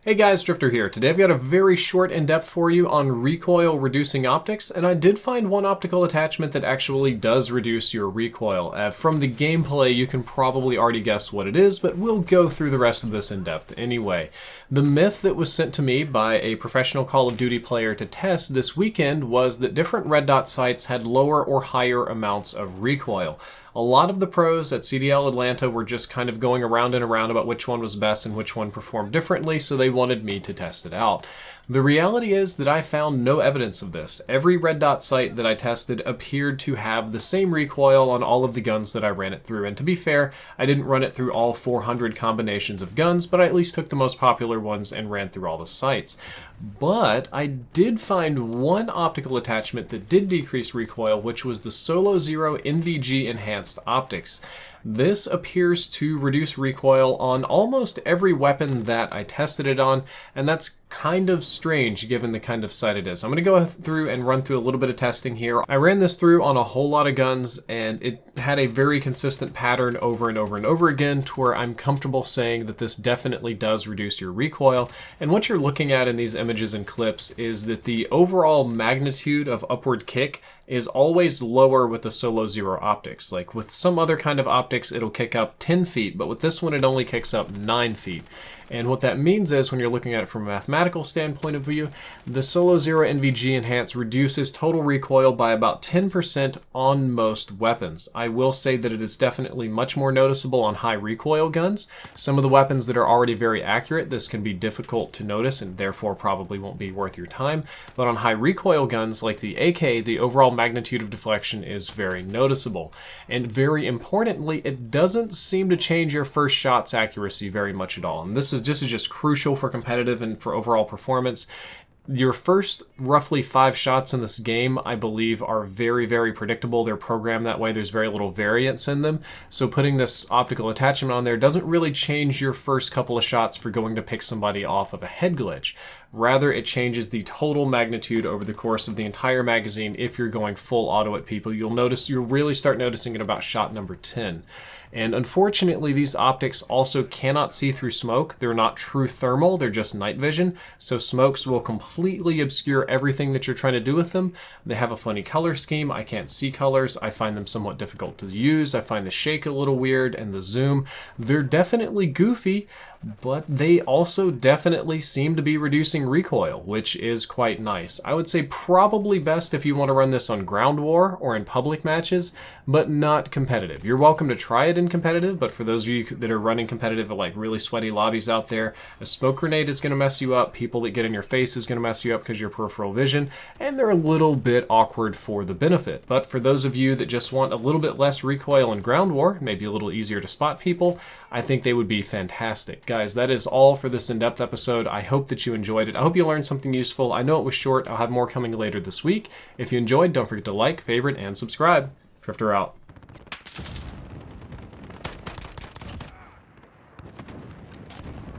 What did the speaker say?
Hey guys, Drifter here. Today I've got a very short in-depth for you on recoil reducing optics, and I did find one optical attachment that actually does reduce your recoil. From the gameplay you can probably already guess what it is, but we'll go through the rest of this in depth anyway. The myth that was sent to me by a professional Call of Duty player to test this weekend was that different red dot sights had lower or higher amounts of recoil. A lot of the pros at CDL Atlanta were just kind of going around and around about which one was best and which one performed differently, so they wanted me to test it out. The reality is that I found no evidence of this. Every red dot sight that I tested appeared to have the same recoil on all of the guns that I ran it through, and to be fair, I didn't run it through all 400 combinations of guns, but I at least took the most popular ones and ran through all the sights. But I did find one optical attachment that did decrease recoil, which was the Solo Zero NVG Enhanced Optics. This appears to reduce recoil on almost every weapon that I tested it on, and that's kind of strange given the kind of sight it is. I'm going to go through and run through a little bit of testing here. I ran this through on a whole lot of guns, and it had a very consistent pattern over and over and over again to where I'm comfortable saying that this definitely does reduce your recoil. And what you're looking at in these images and clips is that the overall magnitude of upward kick is always lower with the Solo Zero optics. Like with some other kind of optics, it'll kick up 10 feet, but with this one, it only kicks up 9 feet. And what that means is, when you're looking at it from a mathematical standpoint of view, the Solo Zero NVG Enhance reduces total recoil by about 10% on most weapons. I will say that it is definitely much more noticeable on high recoil guns. Some of the weapons that are already very accurate, this can be difficult to notice and therefore probably won't be worth your time. But on high recoil guns like the AK, the overall magnitude of deflection is very noticeable. And very importantly, it doesn't seem to change your first shot's accuracy very much at all. And this is just crucial for competitive and for overall performance. Your first roughly 5 shots in this game, I believe, are very, very predictable. They're programmed that way. There's very little variance in them. So putting this optical attachment on there doesn't really change your first couple of shots for going to pick somebody off of a head glitch. Rather, it changes the total magnitude over the course of the entire magazine if you're going full auto at people. You'll really start noticing it about shot number 10. And unfortunately, these optics also cannot see through smoke. They're not true thermal, they're just night vision. So smokes will completely obscure everything that you're trying to do with them. They have a funny color scheme. I can't see colors. I find them somewhat difficult to use. I find the shake a little weird and the zoom. They're definitely goofy, but they also definitely seem to be reducing recoil, which is quite nice. I would say probably best if you want to run this on ground war or in public matches, but not competitive. You're welcome to try it in competitive, but for those of you that are running competitive at like really sweaty lobbies out there, a smoke grenade is going to mess you up. People that get in your face is going to mess you up because of your peripheral vision, and they're a little bit awkward for the benefit. But for those of you that just want a little bit less recoil in ground war, maybe a little easier to spot people, I think they would be fantastic. Guys, that is all for this in-depth episode. I hope that you enjoyed it. I hope you learned something useful. I know it was short. I'll have more coming later this week. If you enjoyed, don't forget to like, favorite, and subscribe. Drifter out.